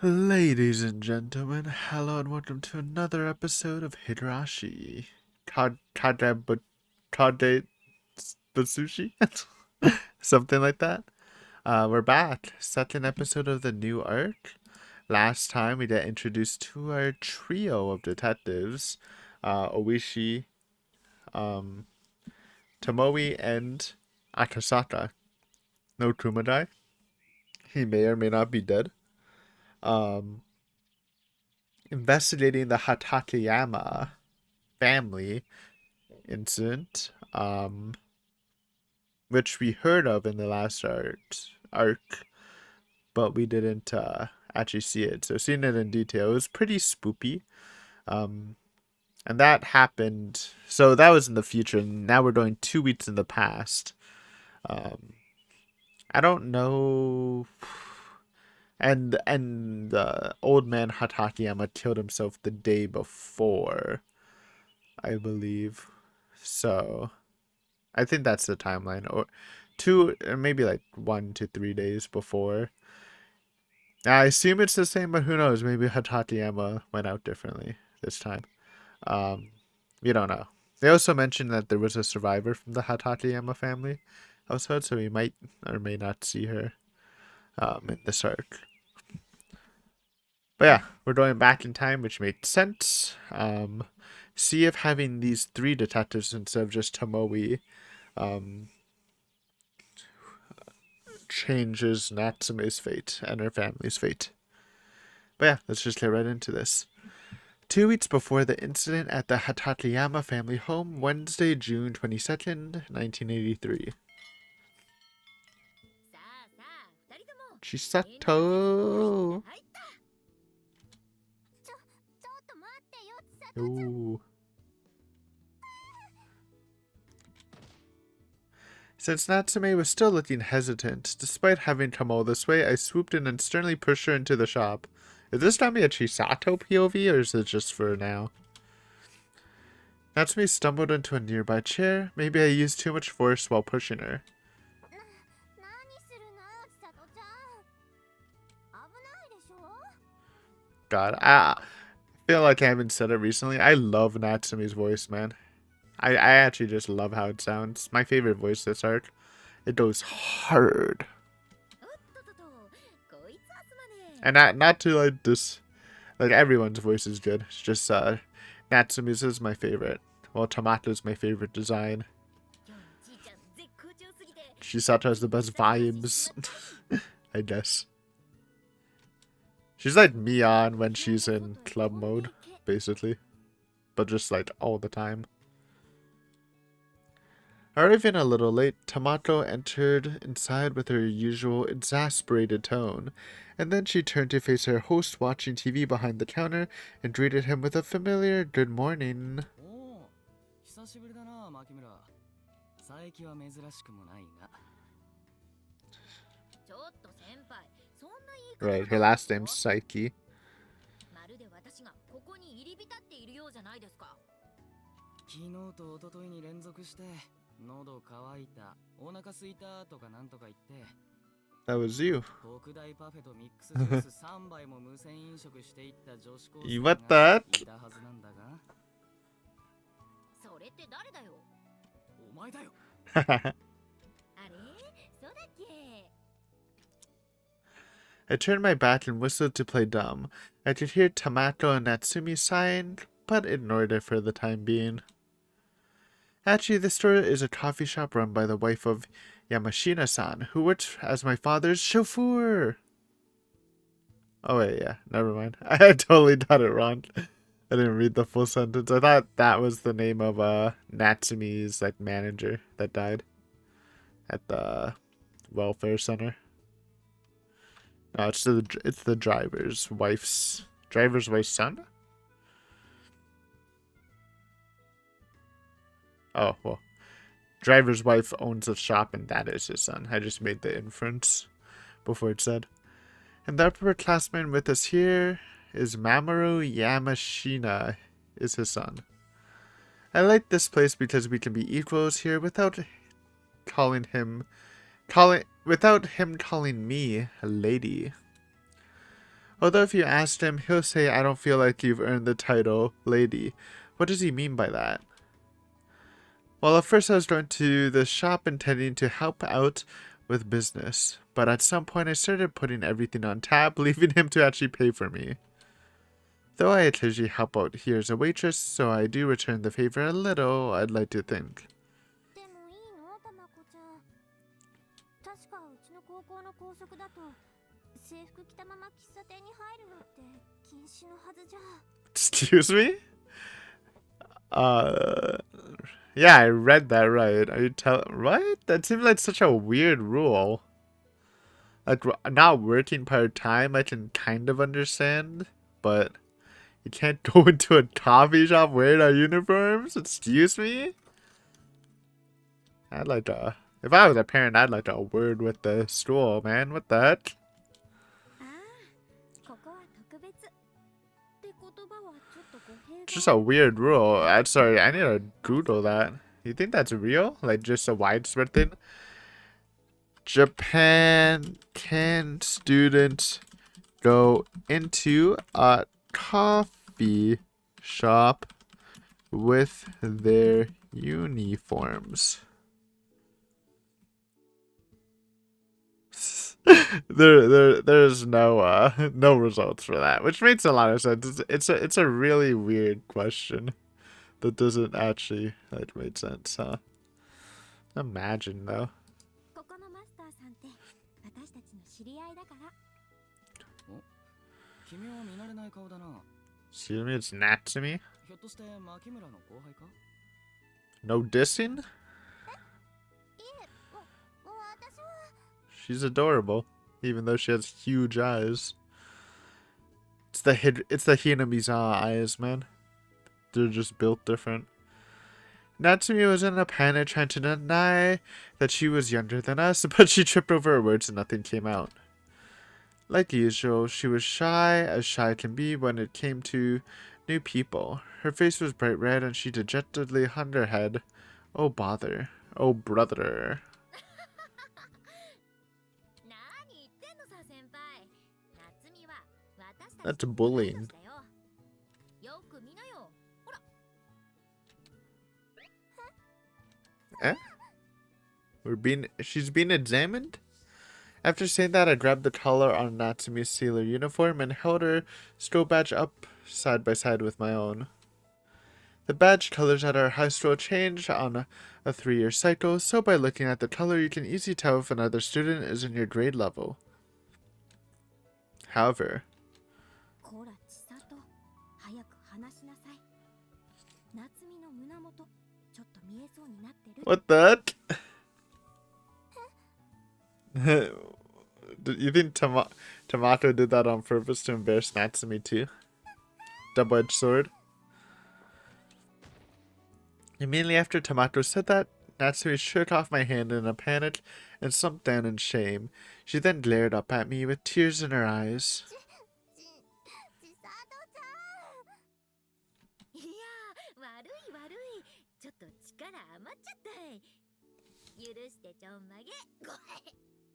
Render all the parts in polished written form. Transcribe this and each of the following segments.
Ladies and gentlemen, hello and welcome to another episode of Higurashi. Kageboushi? Something like that. We're back. Second episode of the new arc. Last time we got introduced to our trio of detectives. Oishi, um, Tomoe, and Akasaka. No Kumadai. He may or may not be dead. Um, Investigating the Hatakeyama family incident, which we heard of in the last arc, but we didn't actually see it. So seeing it in detail, it was pretty spoopy. Um, and that happened. So that was in the future, and now we're going 2 weeks in the past. Um, I don't know. And the old man Hatakeyama killed himself the day before, I believe. So I think that's the timeline, or maybe like 1 to 3 days before. I assume it's the same, but who knows? Maybe Hatateyama went out differently this time. Um, we don't know. They also mentioned that there was a survivor from the Hatateyama family household, so we might or may not see her in this arc. But yeah, we're going back in time, which makes sense. See if having these 3 detectives instead of just Tomoe changes Natsume's fate and her family's fate. But yeah, let's just get right into this. 2 weeks before the incident at the Hatateyama family home, Wednesday, June 22nd, 1983. Chisato! Ooh. Since Natsume was still looking hesitant, despite having come all this way, I swooped in and sternly pushed her into the shop. Is this time a Chisato POV, or is it just for now? Natsume stumbled into a nearby chair. Maybe I used too much force while pushing her. God, I feel like I haven't said it recently. I love Natsume's voice, man. I actually just love how it sounds. My favorite voice this arc. It goes hard. And not to like this, like everyone's voice is good. It's just Natsume's is my favorite. Well, Tamato's my favorite design. Chisato has the best vibes, I guess. She's like Mion when she's in club mode, basically. But just like all the time. Arriving a little late, Tamato entered inside with her usual exasperated tone, and then she turned to face her host watching TV behind the counter and greeted him with a familiar good morning. Right, her last name's Psyche. That was you. You what that? I turned my back and whistled to play dumb. I could hear Tamato and Natsumi sighing, but ignored it for the time being. Actually, this store is a coffee shop run by the wife of Yamashina-san, who works as my father's chauffeur. Oh wait, yeah, never mind. I totally got it wrong. I didn't read the full sentence. I thought that was the name of Natsumi's like manager that died at the welfare center. No, it's the driver's wife's son. Oh well, driver's wife owns a shop and that is his son. I just made the inference before it said. And the upperclassman with us here is Mamoru Yamashina, is his son. I like this place because we can be equals here without him calling me a lady. Although if you asked him, he'll say, I don't feel like you've earned the title lady. What does he mean by that? Well, at first I was going to the shop intending to help out with business, but at some point I started putting everything on tap, leaving him to actually pay for me. Though I occasionally help out here as a waitress, so I do return the favor a little, I'd like to think. Excuse me? Yeah, I read that right. Are you right? That seems like such a weird rule. Like, not working part-time, I can kind of understand, but you can't go into a coffee shop wearing our uniforms? Excuse me? I'd like to... If I was a parent, I'd like to word with the school, man. What the heck? Just a weird rule. I'm sorry, I need to Google that. You think that's real? Like, just a widespread thing? Japan, can students go into a coffee shop with their uniforms? There's no results for that, which makes a lot of sense. It's a really weird question that doesn't actually like make sense, huh? Imagine though. Excuse me, it's Natsumi? No dissing? She's adorable, even though she has huge eyes. It's the Hinamiza eyes, man. They're just built different. Natsumi was in a panic trying to deny that she was younger than us, but she tripped over her words and nothing came out. Like usual, she was shy as shy can be when it came to new people. Her face was bright red and she dejectedly hung her head. Oh bother. Oh brother. That's bullying. Eh? She's being examined? After saying that, I grabbed the collar on Natsumi's sailor uniform and held her school badge up side by side with my own. The badge colors at our high school change on a 3-year cycle, so by looking at the color you can easily tell if another student is in your grade level. However, what the heck? You think Tomato did that on purpose to embarrass Natsumi too? Double-edged sword. Immediately after Tomato said that, Natsumi shook off my hand in a panic and slumped down in shame. She then glared up at me with tears in her eyes.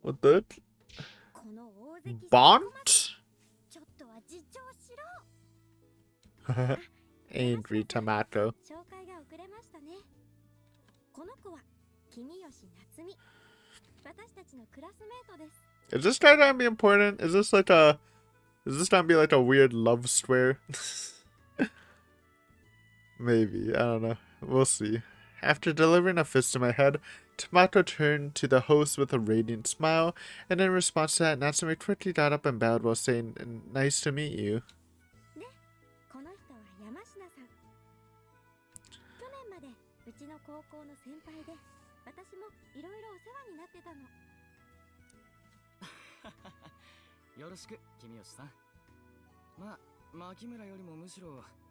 What the? Bont? Angry Tomato. Is this guy gonna be important? Is this gonna be like a weird love square? Maybe, I don't know. We'll see. After delivering a fist to my head, Tomato turned to the host with a radiant smile, and in response to that, Natsumi quickly got up and bowed while saying, "Nice to meet you."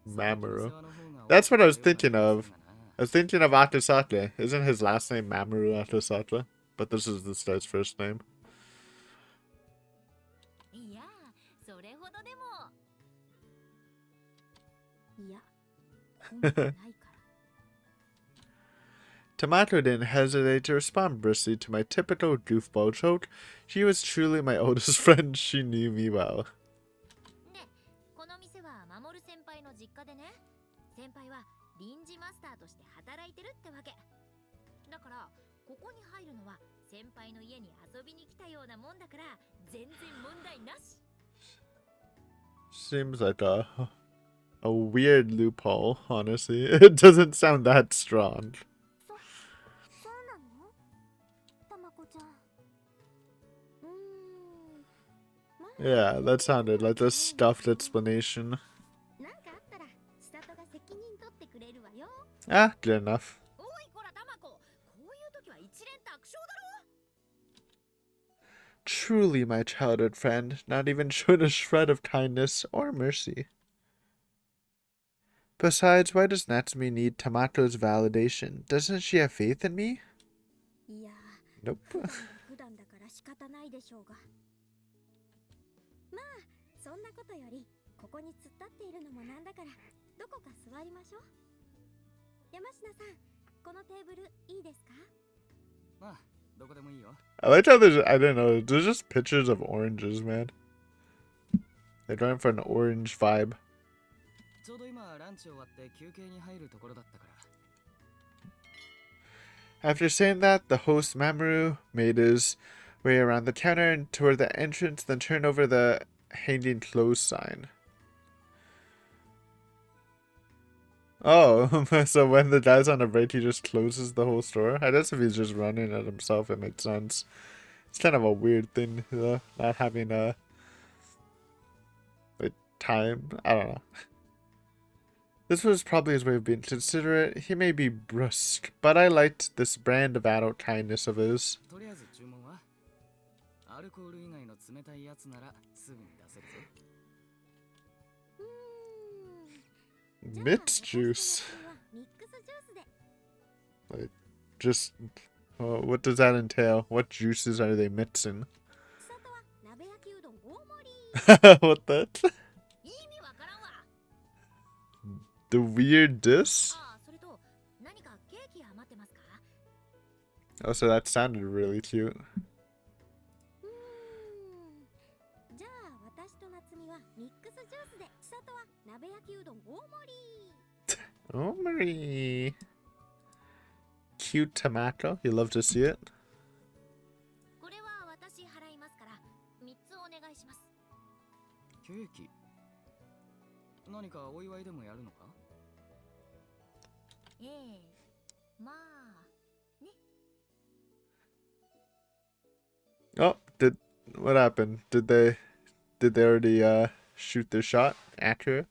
Mamoru. That's what I was thinking of. I was thinking of Akasaka. Isn't his last name Mamoru Akasaka? But this is this guy's first name. Tomato didn't hesitate to respond briskly to my typical goofball joke. She was truly my oldest friend. She knew me well. 実家でね、先輩は臨時マスターとして働いてるってわけ。だから、ここに入るのは先輩の家に遊びに来たようなもんだから、全然問題なし。Seems like a weird loophole, honestly. It doesn't sound that strong. Yeah, that sounded like a stuffed explanation. Ah, good enough. Truly my childhood friend, not even showed a shred of kindness or mercy. Besides, why does Natsumi need Tamato's validation? Doesn't she have faith in me? Nope. I like how there's, I don't know, there's just pictures of oranges, man. They're going for an orange vibe. After saying that, the host Mamoru made his way around the counter and toward the entrance, then turned over the hanging close sign. Oh, so when the guy's on a break, he just closes the whole store? I guess if he's just running it himself, it makes sense. It's kind of a weird thing, though, not having a time. I don't know. This was probably his way of being considerate. He may be brusque, but I liked this brand of adult kindness of his. Mixed juice. Like, just, what does that entail? What juices are they mixing? What the? The weird diss? Oh, so that sounded really cute. Omori. Cute tomato. You love to see it. Oh, what happened? Did they already shoot their shot? Accurate?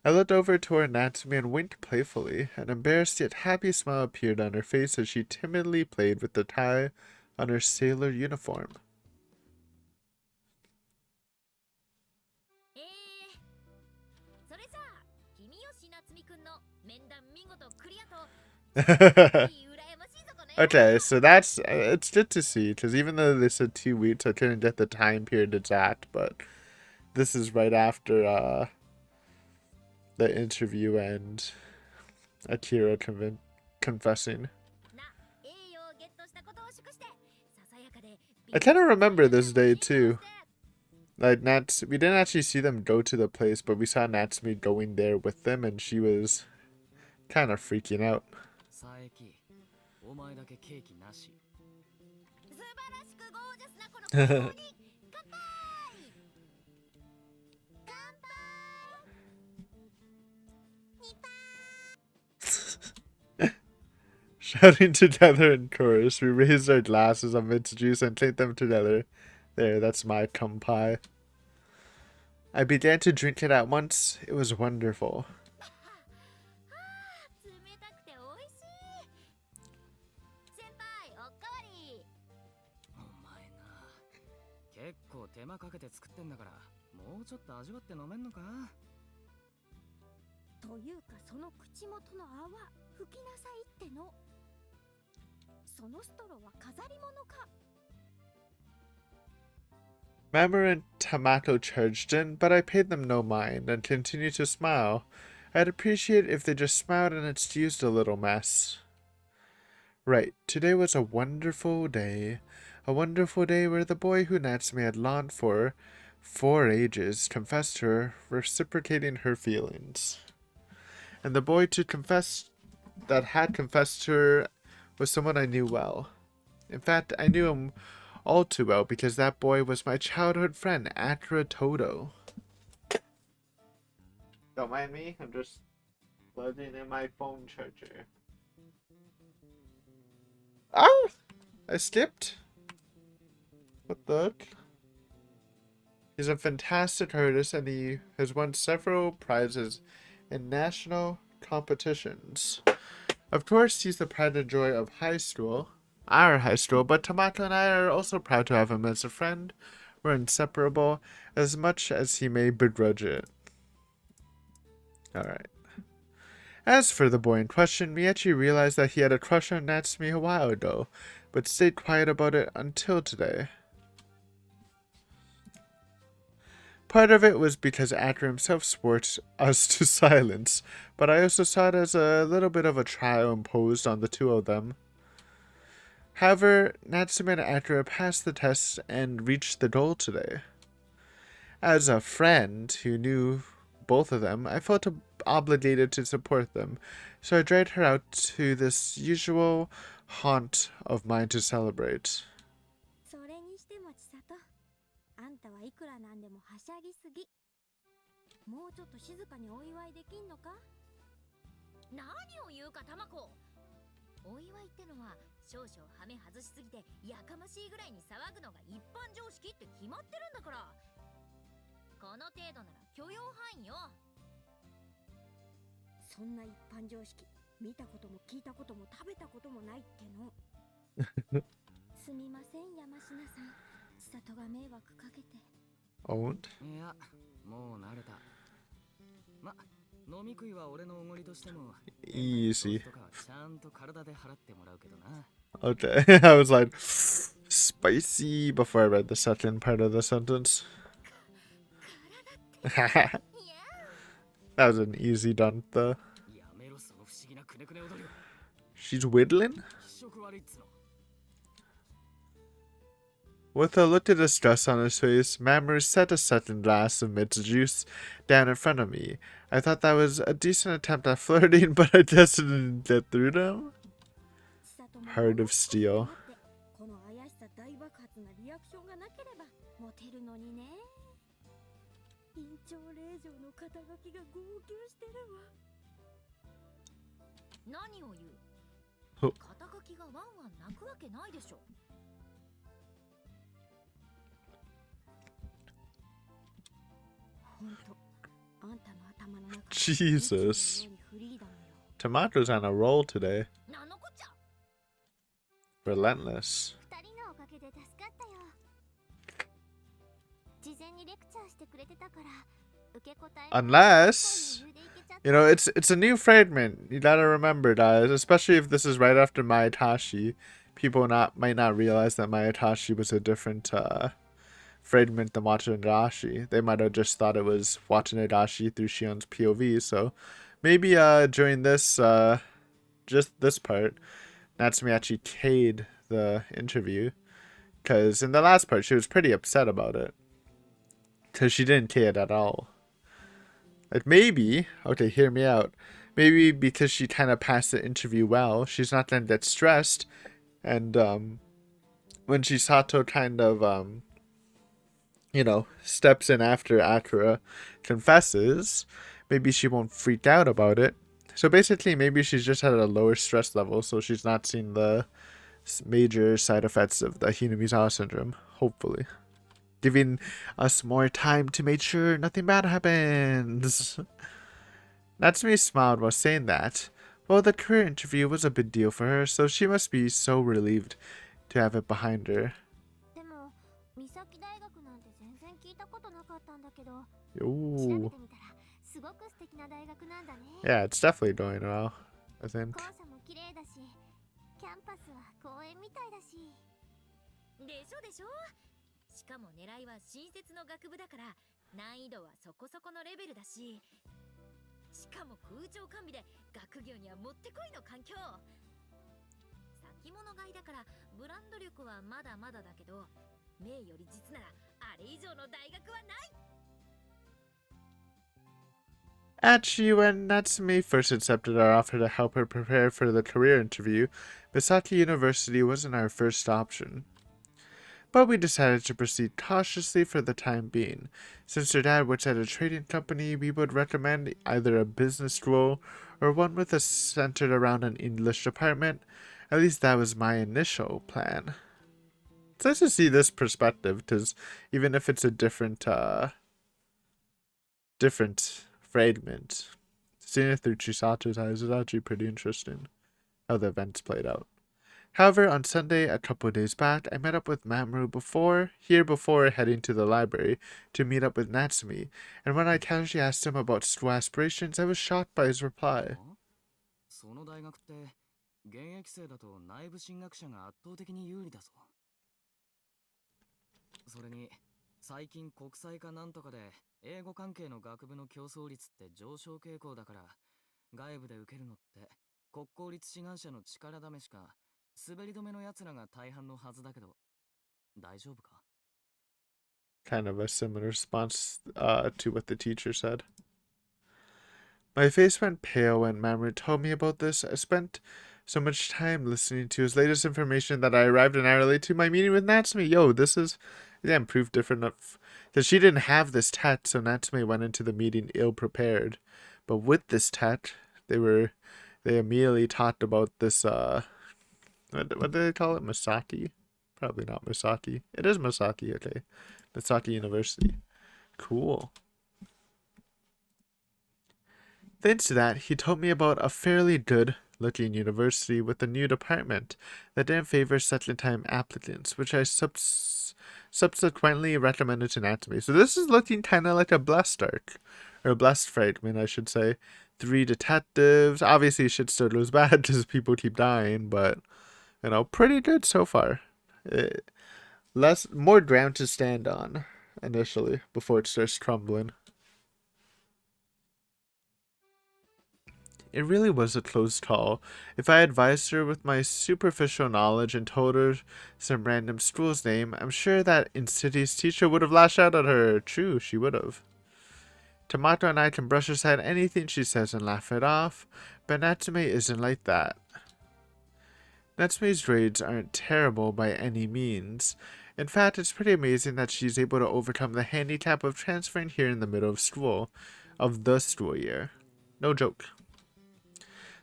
I looked over toward Natsumi and winked playfully. An embarrassed yet happy smile appeared on her face as she timidly played with the tie on her sailor uniform. Okay, so that's it's good to see, because even though they said 2 weeks, I couldn't get the time period exact, but this is right after the interview and Akira confessing. I kind of remember this day too. Like we didn't actually see them go to the place, but we saw Natsumi going there with them, and she was kind of freaking out. Shouting together in chorus, we raised our glasses of mint juice and clinked them together. There, that's my kampai. I began to drink it at once. It was wonderful. Mamoru and Tamato charged in, but I paid them no mind and continued to smile. I'd appreciate if they just smiled and excused a little mess. Right, today was a wonderful day. A wonderful day where the boy who Natsumi had longed for 4 ages, confessed to her, reciprocating her feelings. And the boy that had confessed to her was someone I knew well. In fact, I knew him all too well because that boy was my childhood friend, Atra Toto. Don't mind me, I'm just plugging in my phone charger. Ah! I skipped? What the heck? He's a fantastic artist and he has won several prizes in national competitions. Of course, he's the pride and joy of our high school, but Tomato and I are also proud to have him as a friend. We're inseparable, as much as he may begrudge it. Alright. As for the boy in question, Miyachi realized that he had a crush on Natsumi a while ago, but stayed quiet about it until today. Part of it was because Acker himself swore us to silence, but I also saw it as a little bit of a trial imposed on the two of them. However, Natsume and Acker passed the test and reached the goal today. As a friend who knew both of them, I felt obligated to support them, so I dragged her out to this usual haunt of mine to celebrate. それにしても千里、あんたはいくらなんでもはしゃぎすぎ。もうちょっと静かにお祝いできんのか？何を言うか、タマコ。お祝いってのは少々ハメ外しすぎてやかましいぐらいに騒ぐのが一般常識って決まってるんだから。この程度なら許容範囲よ。そんな一般常識、見たことも聞いたことも食べたこともないっての。すみません、山科さん。千里が迷惑かけて。Owned? いや、もう慣れた。ま、飲み食いは俺のおごりとしても。Easy. ちゃんと体で払ってもらうけどな。Okay, I was like, spicy before I read the second part of the sentence. That was an easy done though. She's whittling? With a look of distress on his face, Mamoru set a second glass of mixed juice down in front of me. I thought that was a decent attempt at flirting, but I just didn't get through them. Heart of steel. Oh. Jesus. Tomato's on a roll today. Relentless. Unless, you know, it's a new fragment. You gotta remember, guys. Especially if this is right after Mayatashi. People might not realize that Mayatashi was a different fragment than Watanabe. They might have just thought it was Watanabe through Shion's POV. So maybe during this just this part, Natsumi actually K'd the interview, because in the last part she was pretty upset about it, because she didn't K it at all. Like maybe, okay, hear me out. Maybe because she kind of passed the interview well, she's not gonna get stressed, and when Chisato kind of you know, steps in after Akira confesses, maybe she won't freak out about it. So basically, maybe she's just at a lower stress level, so she's not seeing the major side effects of the Hinamizawa syndrome, hopefully. Giving us more time to make sure nothing bad happens. Natsumi smiled while saying that. Well, the career interview was a big deal for her, so she must be so relieved to have it behind her. Ooh. Yeah, it's definitely going well, I think. しかも狙いは新設の学部だから難易度はそこそこのレベルだし、しかも空調完備で学業にはもってこいの環境。先物買いだからブランド力はまだまだだけど、名より実ならあれ以上の大学はない。 Actually, when Natsume first accepted our offer to help her prepare for the career interview, Misaki University wasn't our first option. But we decided to proceed cautiously for the time being. Since her dad works at a trading company, we would recommend either a business role or one with a centered around an English department. At least that was my initial plan. It's nice to see this perspective, because even if it's a different fragment, seeing it through Chisato's eyes is actually pretty interesting, how the events played out. However, on Sunday, a couple of days back, I met up with Mamoru before heading to the library to meet up with Natsume, and when I casually asked him about school aspirations, I was shocked by his reply. その大学って現役生だと内部進学者が圧倒的に有利だぞ。それに最近国際化なんとかで英語関係の学部の競争率って上昇傾向だから、外部で受けるのって国公立志願者の力試しか滑り止めのやつらが大半のはずだけど、大丈夫か? Kind of a similar response to what the teacher said. My face went pale when Mamoru told me about this. I spent so much time listening to his latest information that I arrived an hour late to my meeting with Natsume. Yo, this is, again, proof different enough that she didn't have this tet, so Natsume went into the meeting ill-prepared. But with this tet, they immediately talked about this, what do they call it? Misaki? Probably not Misaki. It is Misaki, okay. Misaki University. Cool. Thanks to that, he told me about a fairly good-looking university with a new department that didn't favor second-time applicants, which I subsequently recommended to Natsume. So this is looking kind of like a Blessed arc, or a Blessed fragment, I should say. 3 detectives. Obviously, shit still goes bad because people keep dying, but, you know, pretty good so far. More ground to stand on initially before it starts crumbling. It really was a close call. If I advised her with my superficial knowledge and told her some random school's name, I'm sure that Insidious teacher would have lashed out at her. True, she would have. Tomato and I can brush aside anything she says and laugh it off, but Natsume isn't like that. Natsume's grades aren't terrible by any means. In fact, it's pretty amazing that she's able to overcome the handicap of transferring here in the middle of the school year. No joke.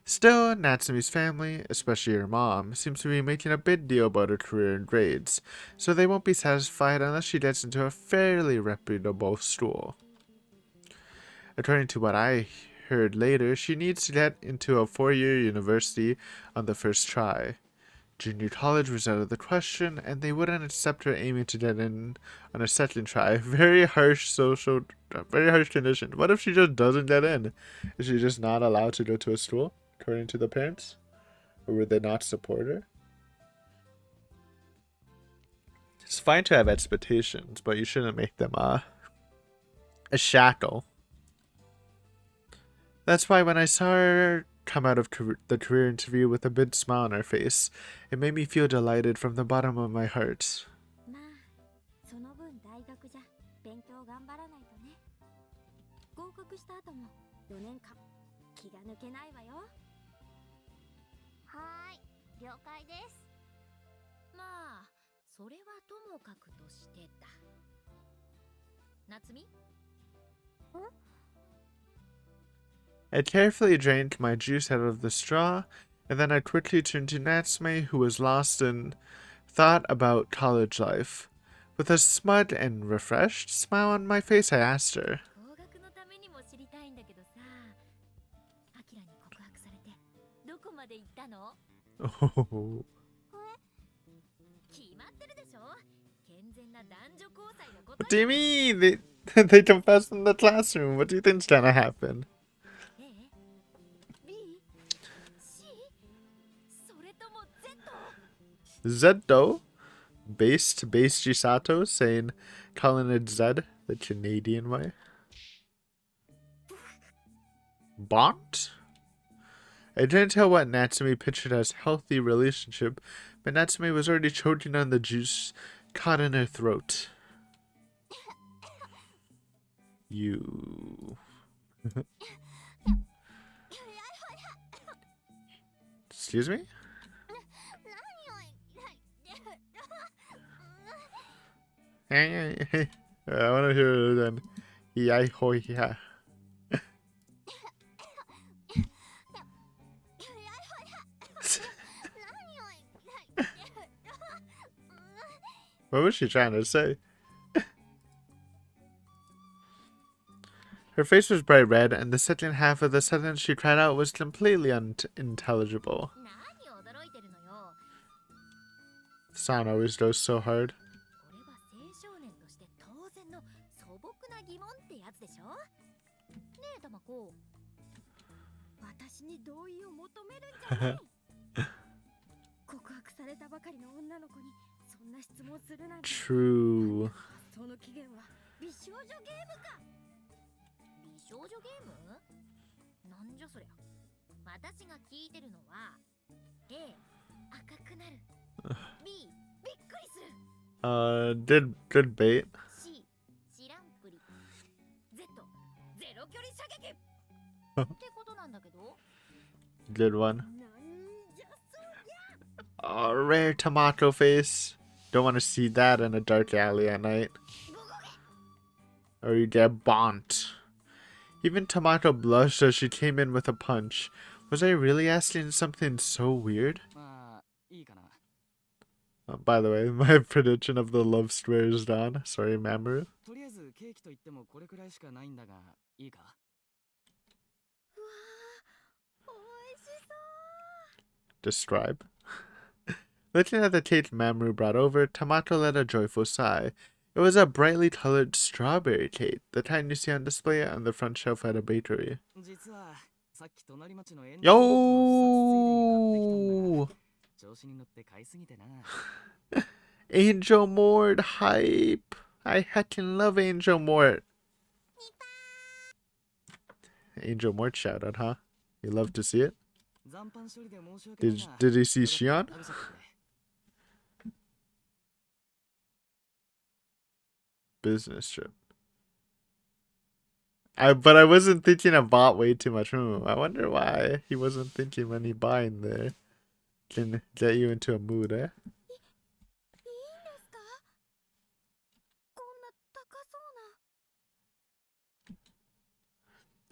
Still, Natsume's family, especially her mom, seems to be making a big deal about her career and grades, so they won't be satisfied unless she gets into a fairly reputable school. According to what I heard later, she needs to get into a 4-year university on the first try. Junior college was out of the question, and they wouldn't accept her aiming to get in on a second try. Very harsh condition. What if she just doesn't get in? Is she just not allowed to go to a school, according to the parents? Or would they not support her? It's fine to have expectations, but you shouldn't make them a shackle. That's why when I saw her come out of the career interview with a big smile on her face, it made me feel delighted from the bottom of my heart. I carefully drank my juice out of the straw, and then I quickly turned to Natsume, who was lost in thought about college life. With a smug and refreshed smile on my face, I asked her. Oh. What do you mean? They confessed in the classroom. What do you think's gonna happen? Zeddo? Based Chisato saying, calling it Zed, the Canadian way. Bont? I didn't tell what Natsume pictured as healthy relationship, but Natsume was already choking on the juice caught in her throat. You. Excuse me? Hey, I want to hear it then. Yai hoi ya. What was she trying to say? Her face was bright red, and the second half of the sentence she cried out was completely unintelligible. 何驚いてるのよ。 Sound always goes so hard. これは青少年として当然の素朴な疑問ってやつでしょ。ねえ、たまこ。私に同意を求めるんじゃない。告白されたばかりの女の子にそんな質問するなんて。True. その起源は美少女ゲームか。美少女ゲーム？なんじゃそりゃ。私が聞いてるのは A 赤くなる B びっくりする Good bait. C 知らんぷり Z ゼロ距離射撃ってことなんだけど Good one. なんじゃそりゃ Oh, rare tomato face. Don't want to see that in a dark alley at night. Or you get bonked. Even Tomato blushed as she came in with a punch. Was I really asking something so weird? まあいいかな。 By the way, my prediction of the love square is done. Sorry, Mamoru. とりあえずケーキといってもこれくらいしかないんだがいいか。うわーおいしそう Describe. Looking at the cake Mamoru brought over, Tomato let a joyful sigh. It was a brightly colored strawberry cake, the kind you see on display on the front shelf at a bakery. 実はさっき隣町のエンジェルモートの視察ついでに買ってきたんだが Yo! 調子に乗って買いすぎてな。 Angel Mort hype! I heckin' love Angel Mort! Angel Mort shout out, huh? You love to see it? 残飯処理で申し訳ないが Did you see Shion? 食べちゃってくれ。 Business trip. But I wasn't thinking of bought way too much. I wonder why he wasn't thinking when he buying there. Can get you into a mood, eh? いいんですかこんな高そうな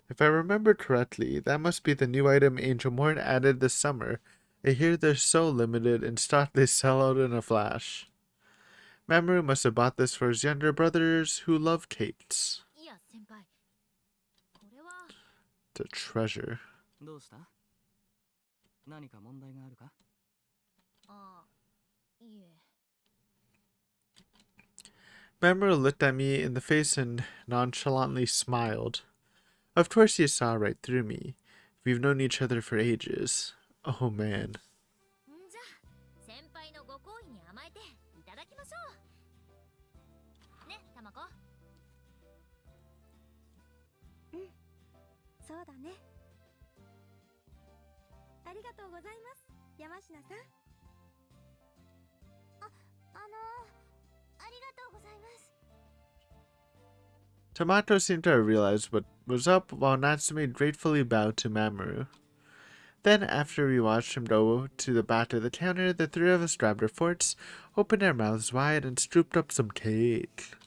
If I remember correctly, that must be the new item Angel Mort added this summer. I hear they're so limited in stock they sell out in a flash. Mamoru must have bought this for his younger brothers who love cakes. いや先輩これは It's a treasure. どうした？何か問題があるか？あいえ Mamoru looked at me in the face and nonchalantly smiled. Of course he saw right through me. We've known each other for ages. Oh man. んじゃ先輩のご好意に甘えていただきましょうねたまこうんそうだねありがとうございます山科さんありがとうございます Tomato seemed to have realized what was up while Natsume gratefully bowed to Mamoru. Then, after we watched him go to the back of the counter, the three of us grabbed our forks, opened our mouths wide, and scooped up some cake.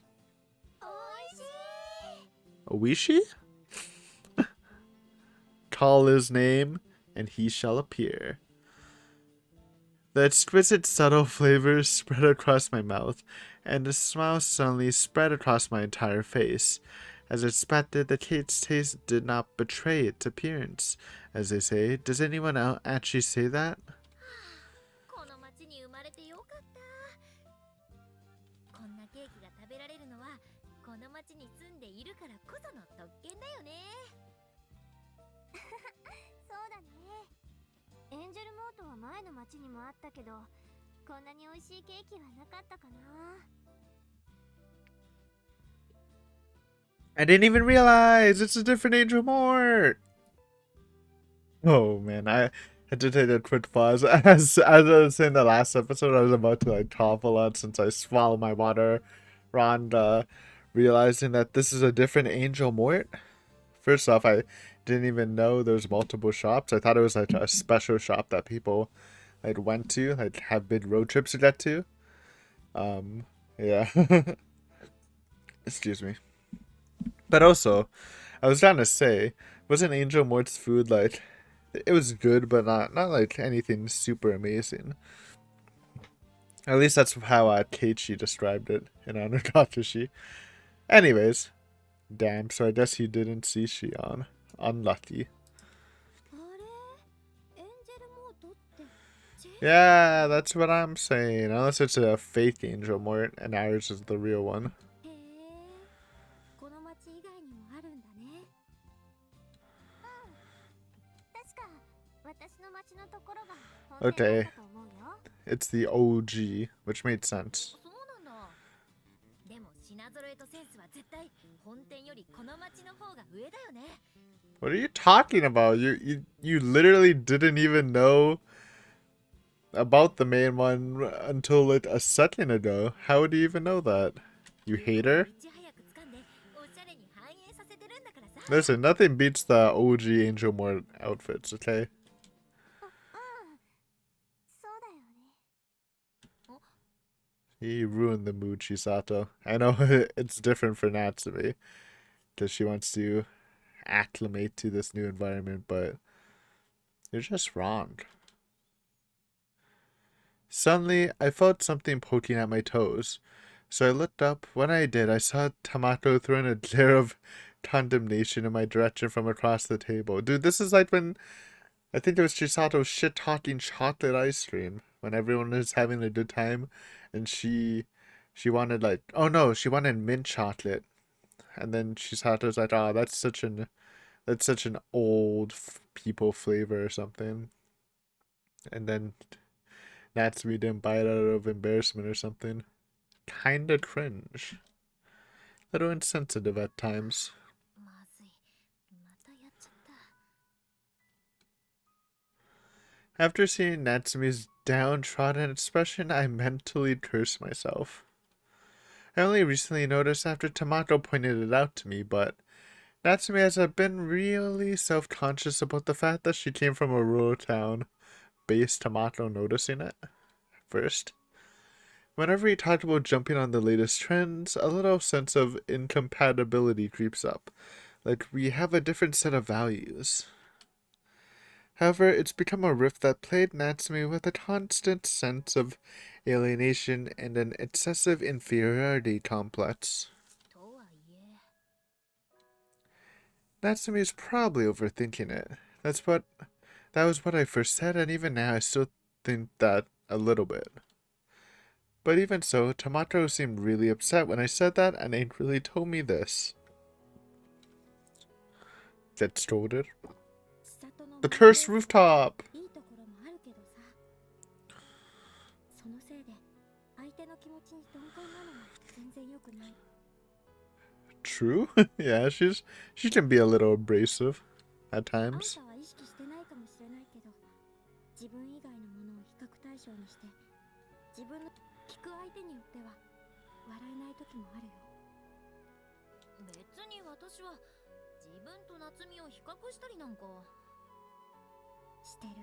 おいしい Oishi? Call his name, and he shall appear. The exquisite subtle flavors spread across my mouth, and a smile suddenly spread across my entire face. As expected, the cake's taste did not betray its appearance. As they say, does anyone else actually say that? この町に生まれてよかったこんなケーキが食べられるのはこの町に住んでいるからこその特権だよねそうだねエンジェルモートは前の町にもあったけどこんなに美味しいケーキはなかったかな I didn't even realize it's a different Angel Mort. Oh man, I had to take a quick pause. As I was saying the last episode, I was about to like cough a lot since I swallowed my water. Ron realizing that this is a different Angel Mort. First off, I didn't even know there's multiple shops. I thought it was like a special shop that people like went to, like have big road trips to get to. Yeah. Excuse me. But also, I was trying to say, wasn't Angel Mort's food like it was good, but not like anything super amazing. At least that's how Keiichi described it in Anotatashi. Anyways, damn. So I guess he didn't see Shion. Unlucky. あれエンジェルモートってジェイ Yeah, that's what I'm saying. Unless it's a fake Angel Mort and ours is the real one. へえこの町以外にもあるんだね確か私の町のところが本店だったと思うよ It's the OG, which made sense. そうなんだでも品揃えとセンスは絶対本店よりこの町の方が上だよね What are you talking about? You literally didn't even know about the main one until like a second ago. How would you even know that? You hater? いち早く掴んでおしゃれに反映させてるんだからさ Listen, nothing beats the OG Angel Mort outfits, okay? そうだよね He ruined the mood, Chisato. I know it's different for Natsume, because she wants to acclimate to this new environment, but you're just wrong. Suddenly, I felt something poking at my toes. So I looked up. When I did, I saw Tamato throwing a glare of condemnation in my direction from across the table. Dude, this is like when I think it was Chisato shit-talking chocolate ice cream when everyone was having a good time, and she wanted like, oh no, she wanted mint chocolate, and then Chisato's like, oh, that's such an old people flavor or something, and then Natsume didn't buy it out of embarrassment or something. Kinda cringe. Little insensitive at times. まずいまたやっちゃった After seeing Natsume's downtrodden expression, I mentally cursed myself. I only recently noticed after Tamato pointed it out to me, but Natsume has been really self-conscious about the fact that she came from a rural town, based Tamato noticing it first. Whenever he talked about jumping on the latest trends, a little sense of incompatibility creeps up. Like, we have a different set of values. However, it's become a rift that plagued Natsume with a constant sense of alienation and an excessive inferiority complex. とはいえ Natsume is probably overthinking it. That was what I first said, and even now I still think that a little bit. But even so, Tamato seemed really upset when I said that and angrily told me this. Get scolded. 千里の The cursed rooftop! いいところもあるけどさそのせいで相手の気持ちに鈍感なのも全然良くない True? Yeah, she can be a little abrasive at あん times. たは意識してないかもしれないけど自分以外のものを比較対象にして自分の聞く相手によっては笑えない時もあるよ別に私は自分と夏美を比較したりなんかしてる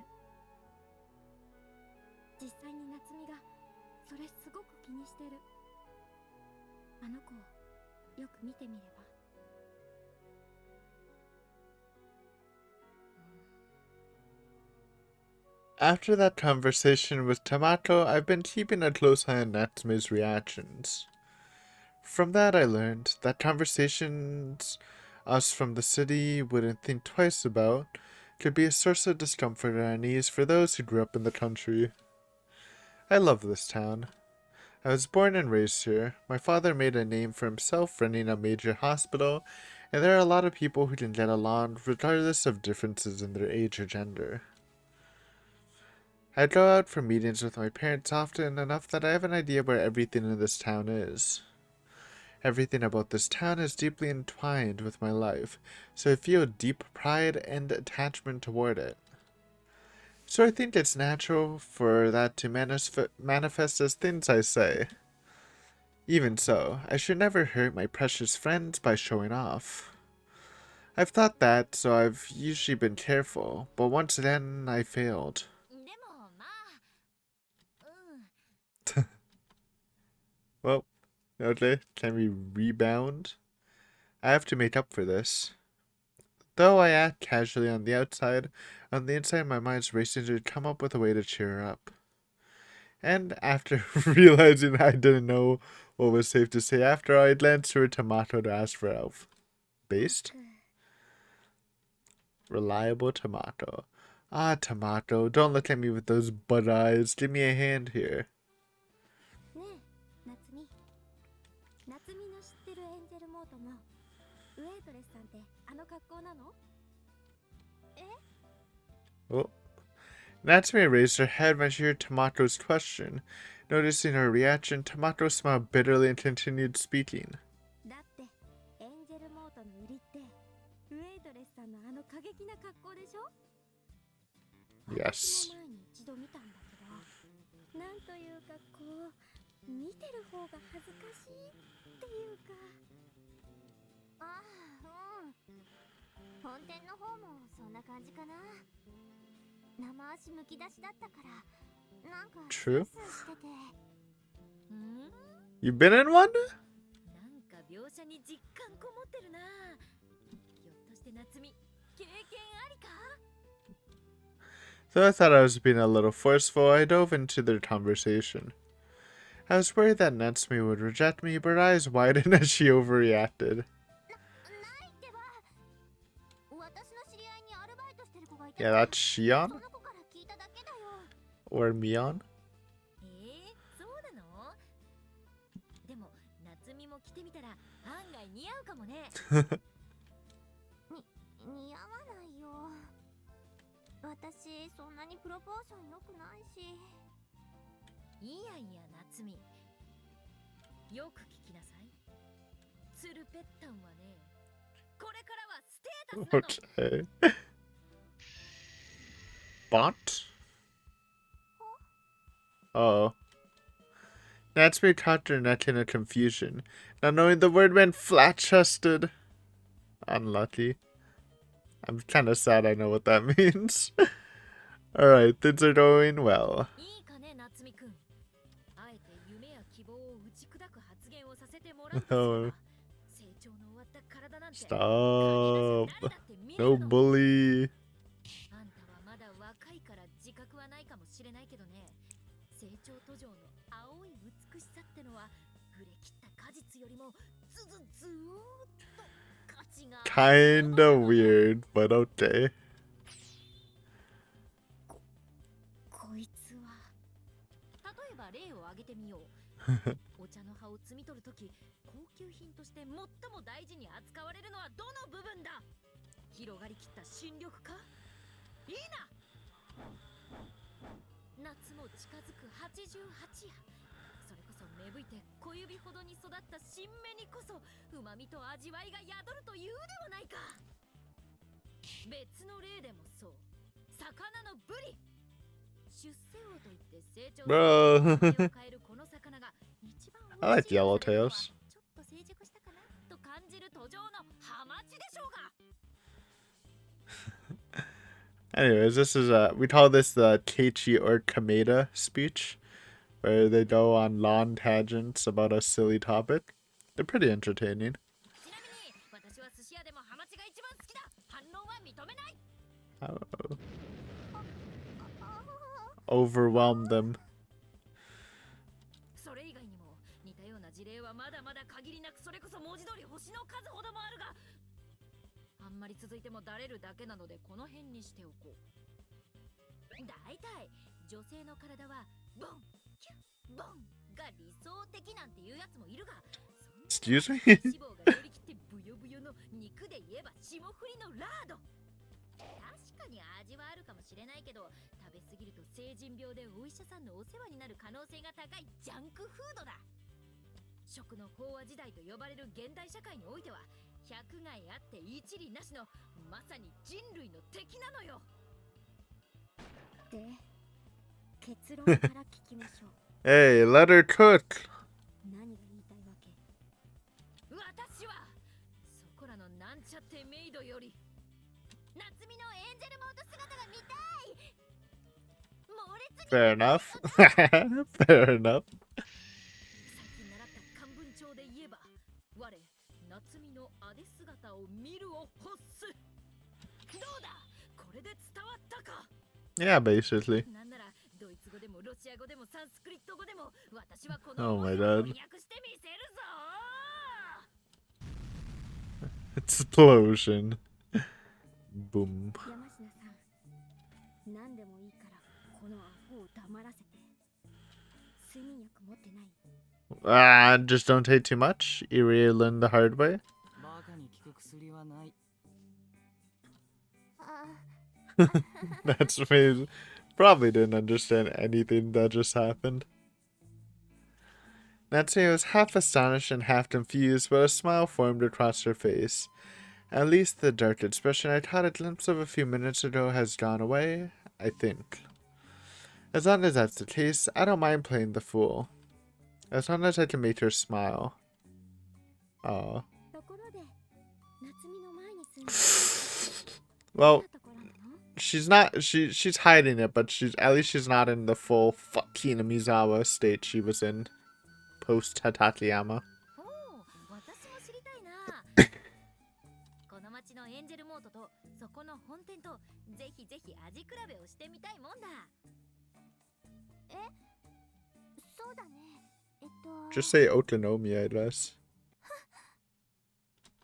実際に夏美がそれすごく気にしてるあの子をよく見てみれば After that conversation with Tamato, I've been keeping a close eye on Natsume's reactions. From that I learned that conversations us from the city wouldn't think twice about could be a source of discomfort and unease for those who grew up in the country. I love this town. I was born and raised here. My father made a name for himself running a major hospital, and there are a lot of people who can get along regardless of differences in their age or gender. I go out for meetings with my parents often enough that I have an idea where everything in this town is. Everything about this town is deeply entwined with my life, so I feel deep pride and attachment toward it. So I think it's natural for that to manifest as things I say. Even so, I should never hurt my precious friends by showing off. I've thought that, so I've usually been careful, but once again, I failed. でもまあ、うん。Well, okay, can we rebound? I have to make up for this. Though I act casually on the outside, on the inside my mind's racing to come up with a way to cheer her up. And after realizing I didn't know what was safe to say after, I glanced to her tomato to ask for help. Based? Reliable tomato. Ah, tomato, don't look at me with those butt eyes. Give me a hand here. ねえ、夏美。夏美の知ってるエンジェルモートも、ウェイトレスさんってあの格好なの？え？ Oh. Natsume raised her head when she heard Tomato's question. Noticing her reaction, Tomato smiled bitterly and continued speaking. だってエンジェルモートの売りってウェイトレスさんのあの過激な格好でしょ？ Yes. 私も前に一度見たんだけど、なんというかこう見てる方が恥ずかしいっていうか。ああ、うん。本店の方もそんな感じかな。生足むき出しだったからなんかスー True. スーしてて。ん？ You been in one? なんか描写に実感こもってるな。ひょっとして夏美、経験ありか？ Though I thought I was being a little forceful, I dove into their conversation. I was worried that Natsume would reject me, but her eyes widened as she overreacted. ないってば。私の知り合いにアルバイトしてる子がいた Yeah, から that's Shion? その子から聞いただけだよ。 Or Mion? そうなの？でも夏美も着てみたら案外似合うかもね。似合わないよ。私そんなにプロポーション良くないし。いやいや夏美、よく聞きなさい。ツルペッタンはね、これからはステータスなの。 Okay. Bot? Oh. Natsume caught her neck in a confusion, not knowing the word meant flat-chested. Unlucky. I'm kind of sad I know what that means. Alright, things are going well. いいかね夏美くん。あえて夢や希望を打ち砕く発言をさせてもらうとすれば、成長の終わった体なんて Stop. No bully. あんたはまだ若いから自覚はないかもしれないけどね。成長途上の青い美しさってのは触れ切った果実よりもずーっと価値があるもの Kinda weird, but okay. こいつは例えば例を挙げてみよう。お茶の葉を摘み取るとき高級品として最も大事に扱われるのはどの部分だ？広がりきった新緑か？いいな。夏も近づく88夜。それこそ芽吹いて小指ほどに育った新芽にこそ旨味と味わいが宿るというではないか。別の例でもそう。魚のブリ。出世魚といって成長する Bro. を変えるこの魚が一番 I like 美味しいと yellowtails. されるのはちょっと成熟したかなと感じる途上のハマチでしょうが。 Anyways, this is we call this the Keiichi or Kameda speech, where they go on long tangents about a silly topic. They're pretty entertaining. ちなみに私は寿司屋でもハマチが一番好きだ。反論は認めない。 Overwhelm them. それ以外にも似たような事例はまだまだ限りなく、それこそ文字通り星の数ほどもあるが、あんまり続いてもだれるだけなのでこの辺にしておこう。だいたい女性の体はボンキュッボンが理想的なんていうやつもいるが、 Excuse me? 脂肪が乗り切ってブヨブヨの肉で言えば霜降りのラード。確かに味はあるかもしれないけど、食べ過ぎると成人病でお医者さんのお世話になる可能性が高いジャンクフードだ。食の飽和時代と呼ばれる現代社会においては百害あって一理なしのまさに人類の敵なのよ。で、結論から聞きましょう。Hey, let her cook. 何が言いたいわなんちゃってメイドより夏美のエンジェルモート姿が見たい。猛烈に Fair enough. Fair enough. 最近習った漢文帳で言えば我夏美のあで姿を見るを欲す。どうだこれで伝わったか。 Yeah, basically. なんならドイツ語でもロシア語でもサンスクリット語でも私はこ Oh の my 思いを god. 翻訳してみせるぞ。 Explosion. Boom. 山科さん、何でもいいからこのアホを黙らせて。睡眠薬持ってない？ Just don't take too much. You really learn the hard way. バカに効く薬はない。 That's amazing. Probably didn't understand anything that just happened. Natsume was half astonished and half confused, but a smile formed across her face. At least the dark expression I caught a glimpse of a few minutes ago has gone away, I think. As long as that's the case, I don't mind playing the fool. As long as I can make her smile. Aww. ところで夏美の前に住んでる Well, ところなの？ she's hiding it, but at least she's not in the full fucking Mizawa state she was in post Hatateyama. おお、私も知りたいな。この町のエンジェルモートとそこの本店とぜひぜひ味比べをしてみたいもんだ。え、そうだね。Just say Otonomi, I guess.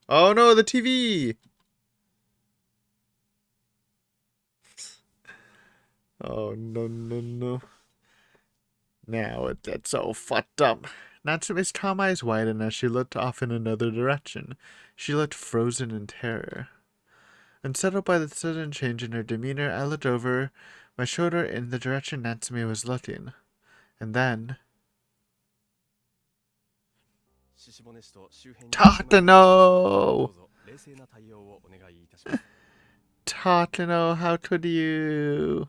Oh no, the TV! Oh no, no, no. Now it gets all fucked up. Natsume's calm eyes widened as she looked off in another direction. She looked frozen in terror. Unsettled by the sudden change in her demeanor, I looked over my shoulder in the direction Natsume was looking. And then... Tatano! Tatano, how could you?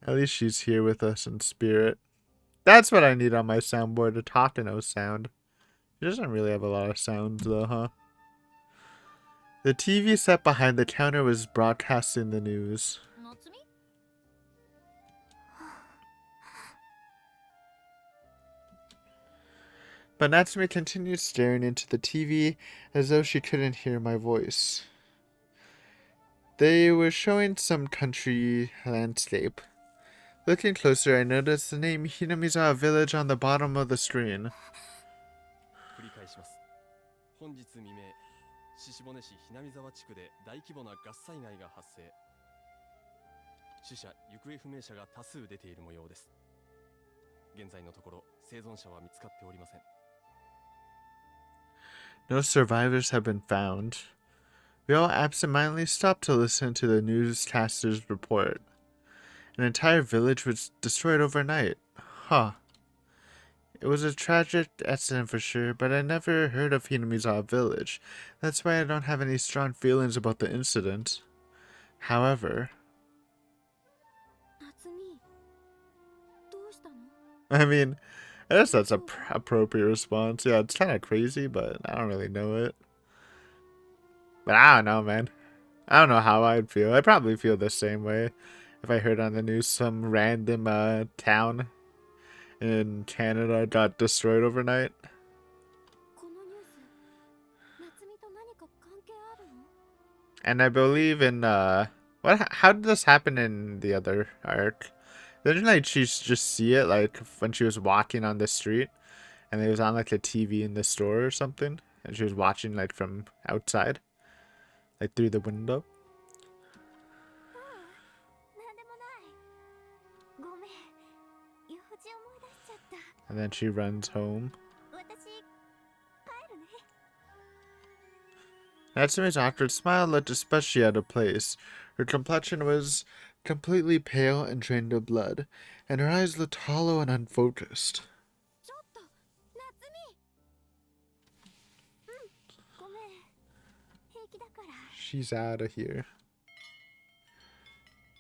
At least she's here with us in spirit. That's what I need on my soundboard, a Tatano sound. She doesn't really have a lot of sounds though, huh? The TV set behind the counter was broadcasting the news. But Natsume continued staring into the TV as though she couldn't hear my voice. They were showing some country landscape. Looking closer, I noticed the name Hinamizawa Village on the bottom of the screen. 本日未明、鹿骨市ひなみ沢地区で大規模なガス災害が発生。死者・行方不明者が多数出ている模様です。現在のところ生存者は見つかっておりません。No survivors have been found. We all absentmindedly stopped to listen to the newscaster's report. An entire village was destroyed overnight. Huh. It was a tragic accident for sure, but I never heard of Hinamizawa Village. That's why I don't have any strong feelings about the incident. However... I mean, I guess that's a appropriate response. Yeah, it's kind of crazy, but I don't really know it. But I don't know, man. I don't know how I'd feel. I'd probably feel the same way if I heard on the news some random town in Canada got destroyed overnight. And I believe in how did this happen in the other arc? Didn't like she just see it like when she was walking on the street and it was on like a TV in the store or something and she was watching like from outside, like through the window? And then she runs home. Natsume's awkward smile looked especially out of place. Her complexion was completely pale and drained of blood, and her eyes looked hollow and unfocused. She's out of here.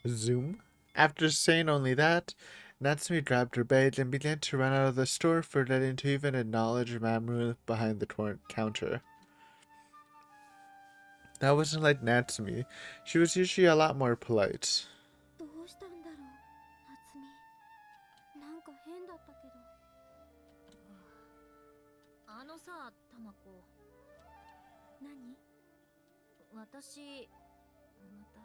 Zoom. After saying only that, Natsume grabbed her bag and began to run out of the store, forgetting to even acknowledge Mamoru behind the counter. That wasn't like Natsumi. She was usually a lot more polite. どうしたんだろう、夏美。なんか変だったけど。あのさ、タマコ。何？私、また、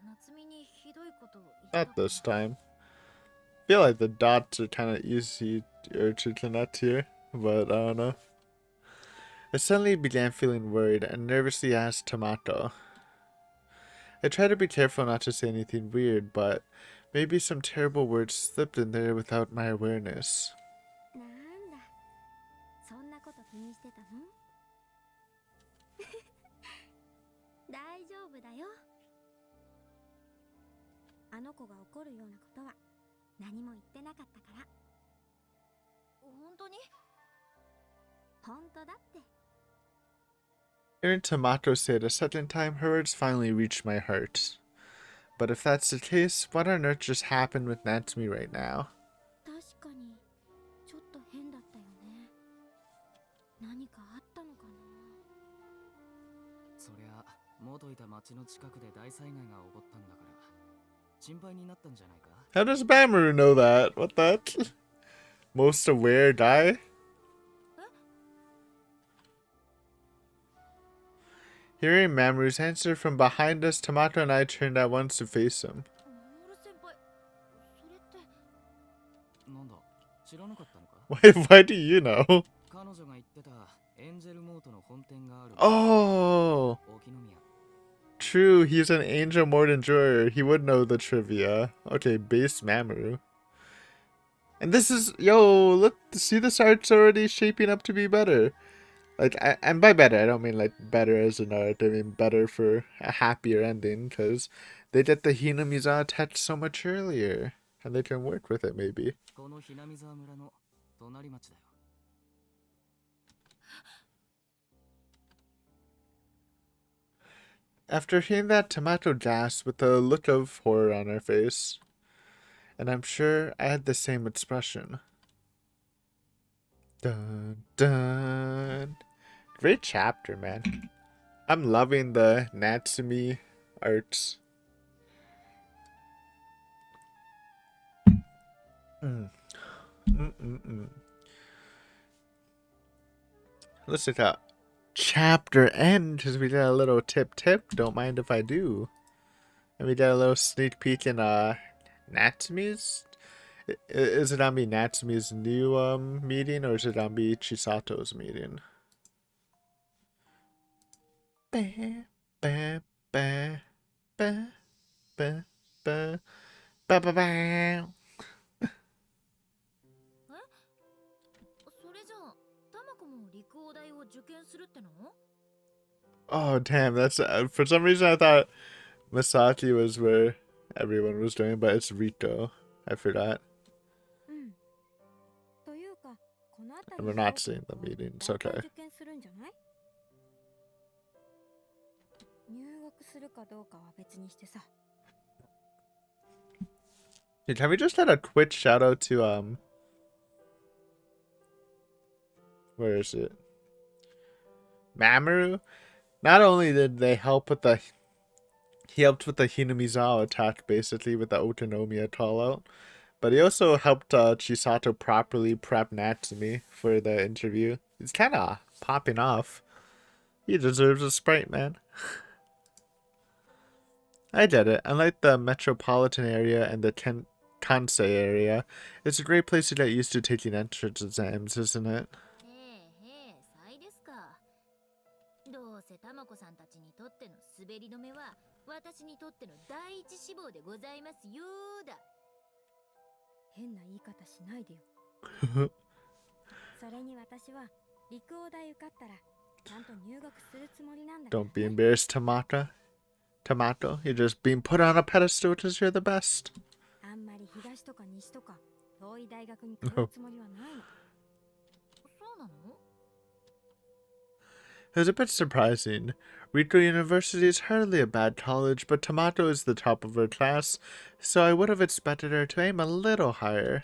夏美にひどいこと言ったか Not this time. I feel like the dots are kind of easy to connect here, but I don't know. I suddenly began feeling worried and nervously asked Tomato. I tried to be careful not to say anything weird, but maybe some terrible words slipped in there without my awareness. なんだ、そんなこと気にしてたの？大丈夫だよ。あの子が怒るようなことは何も言ってなかったから。本当に？本当だって。Hearing Tomato say it a second time, her words finally reached my heart. But if that's the case, what on earth just happened with Natsumi right now? 確かにちょっと変だったよね。何かあったのかな。そりゃ元いた町の近くで大災害が起こったんだから心配になったんじゃないか。 How does Mamoru know that? What the? Most aware die? Hearing Mamoru's answer from behind us, Tomato and I turned at once to face him. 守先輩、それって。なんだ、知らなかったのか？ Why do you know? 彼女が言ってたエンジェルモートの本店がある Oh, 沖宮。 true. He's an Angel Mort enjoyer. He would know the trivia. Okay, base Mamoru. And this is, yo, look, see this art's already shaping up to be better. Like, and by better, I don't mean like better as an art. I mean better for a happier ending, because they get the Hinamiza attached so much earlier, and they can work with it maybe. この南沢村の隣町だよ。 After hearing that, Tomato gasped with a look of horror on her face, and I'm sure I had the same expression. Dun dun. Great chapter, man. I'm loving the Natsumi arts. Let's look at chapter end because we got a little tip. Don't mind if I do. And we got a little sneak peek in Natsumi's. Is it gonna be Natsumi's new meeting or is it gonna be Chisato's meeting? Ba ba ba ba ba ba ba ba ba. それじゃあ、タマコも陸王大を受験するっての？ Oh damn, that's for some reason I thought Masaki was where everyone was doing, but it's Rito. I forgot. うん。というか、この辺 And り we're not seeing the meeting. It's okay. 受験するんじゃない？入学するかどうかは別にしてさ。 Hey, can we just add a quick shout out to where is it? Mamoru? Not only did they help with he helped with the Hinamizawa attack basically with the Otonomiya call out, but he also helped Chisato properly prep Natsumi for the interview. He's kind of popping off. He deserves a Sprite, man. I get it. Unlike the metropolitan area and the Kansei area, it's a great place to get used to taking entrance exams, isn't it? さいですか。どうせタマコさんたちにとっての滑り止めは私にとっての第一志望でございますよーだ。変な言い方しないでよ。それに私は陸王大受かったらちゃんと入学するつもりなんだ。 Don't be embarrassed, Tomato. You're just being put on a pedestal because you're the best. あんまり東とか西とか遠い大学に通うつもりはないの。そうなの？ It was a bit surprising. Rito University is hardly a bad college, but Tomato is the top of her class, so I would have expected her to aim a little higher.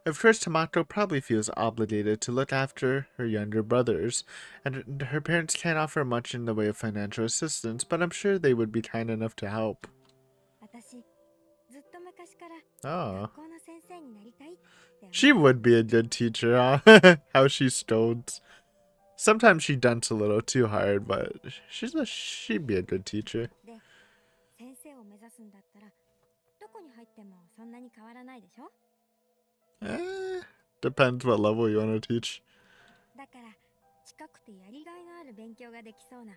Of course, Tamato probably feels obligated to look after her younger brothers, and her parents can't offer much in the way of financial assistance, but I'm sure they would be kind enough to help. 私ずっと昔から Oh. 学校の先生になりたいって思 She って would be a good teacher, huh? How she scolds. Sometimes she dunts a little too hard, but she'd be a good teacher. で先生を目指すんだったらどこに入ってもそんなに変わらないでしょ Depends what level you want to teach. だから近くてやりがいのある勉強ができそうな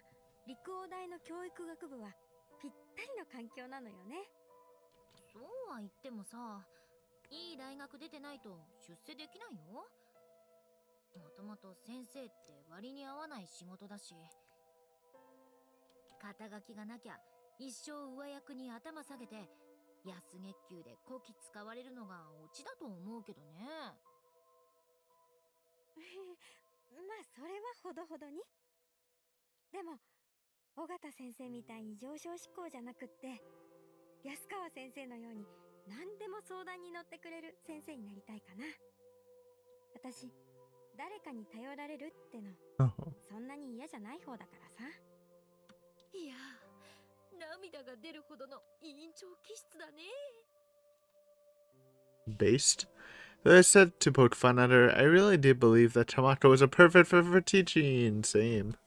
陸王大の教育学部はぴったりの環境なのよね。そうは言ってもさ、いい大学出てないと出世できないよ。もともと先生って割に合わない仕事だし、肩書きがなきゃ一生上役に頭下げて安月給でこき使われるのがオチだと思うけどね。まあそれはほどほどに。でも尾形先生みたいに上昇志向じゃなくって、安川先生のように何でも相談に乗ってくれる先生になりたいかな。私誰かに頼られるってのそんなに嫌じゃない方だからさ。いや涙が出るほどの委員長気質だね。Based? Though I said to poke fun at her, I really did believe that Tamato was a perfect fit for teaching. Same.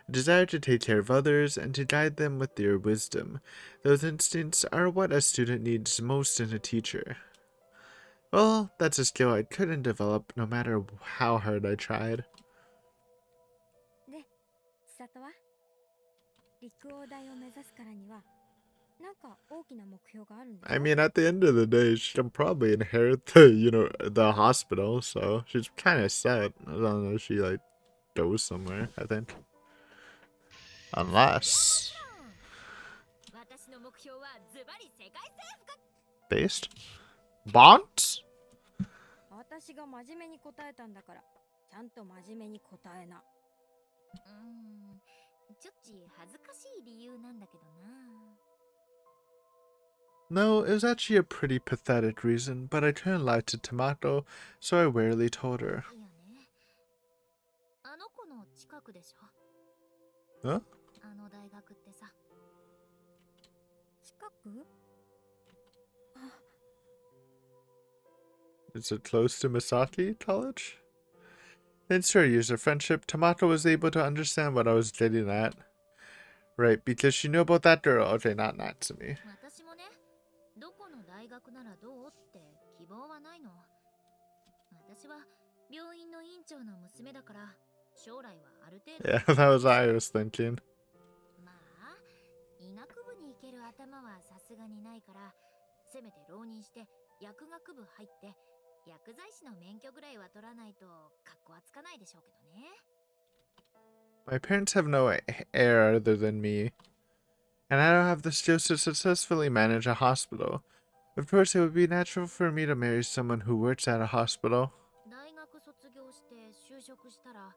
A desire to take care of others and to guide them with their wisdom. Those instincts are what a student needs most in a teacher. Well, that's a skill I couldn't develop no matter how hard I tried. で、千里は陸王大を目指すからにはなんか大きな目標があるんでしょ I mean, at the end of the day, she'll probably inherit the hospital, so she's kind of set. I don't know, she, goes somewhere, I think. Unless... 私の目標はズバリ世界征服。 Based? Bonds? 私が真面目に答えたんだからちゃんと真面目に答えな。ちょっち恥ずかしい理由なんだけどな。No, it was actually a pretty pathetic reason, but I couldn't lie to Tomato, so I warily told her. いやね、あの子の近くでしょ。 Huh? あの大学ってさ。近く？ Is it close to Misaki College? Thanks to our years of friendship, Tomato was able to understand what I was getting at. Right, because she knew about that girl. Okay, not Natsumi. 私もね、どこの大学ならどうって希望はないの。私は病院の院長の娘だから将来はある程度。 Yeah, that was what I was thinking. まあ医学部に行ける頭はさすがにないから、せめて浪人して薬学部入って薬剤師の免許ぐらいは取らないと格好はつかないでしょうけどね。 My parents have no heir other than me, and I don't have the skills to successfully manage a hospital. Of course, it would be natural for me to marry someone who works at a hospital. 大学卒業して就職したら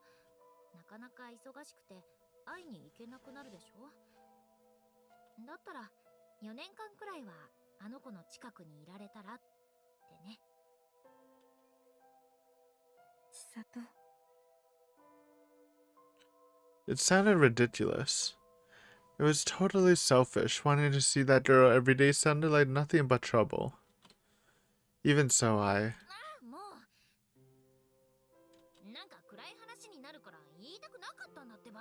なかなか忙しくて会いに行けなくなるでしょ。だったら4年間くらいはあの子の近くにいられたらってね。千里。 It sounded ridiculous. It was totally selfish. Wanting to see that girl every day sounded like nothing but trouble. Even so, ああもうなんか暗い話になるから言いたくなかったんだってば。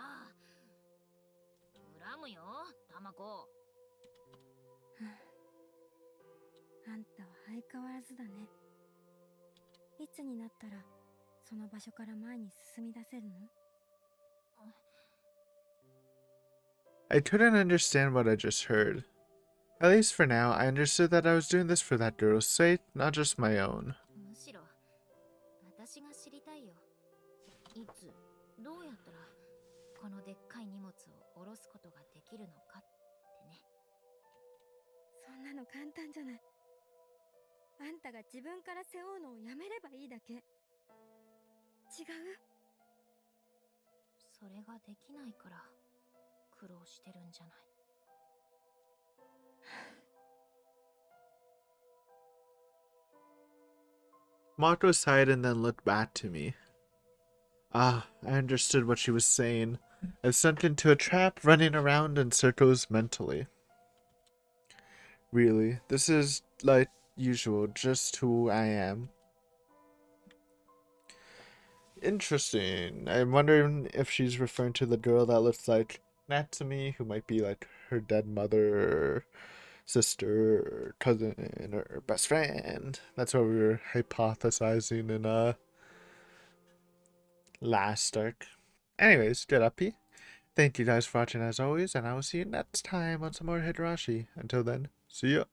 恨むよタマコ。あんたは相変わらずだね。いつになったらその場所から前に進み出せるの？ I couldn't understand what I just heard. At least for now, I understood that I was doing this for that girl's sake, not just my own. むしろ私が知りたいよ。いつどうやったらこのでっかい荷物を下ろすことができるのかってね。そんなの簡単じゃない。あんたが自分から背負うのをやめればいいだけ。違う？それができないから苦労してるんじゃない。Mako sighed and then looked back to me. Ah, I understood what she was saying. I've sunk into a trap, running around in circles mentally. Really, this is like usual, just who I am. Interesting. I'm wondering if she's referring to the girl that looks like Natsumi, who might be like her dead mother, or sister, or cousin, or best friend. That's what we were hypothesizing in last arc. Anyways, good uppy. Thank you guys for watching as always, and I will see you next time on some more Higurashi. Until then, see ya.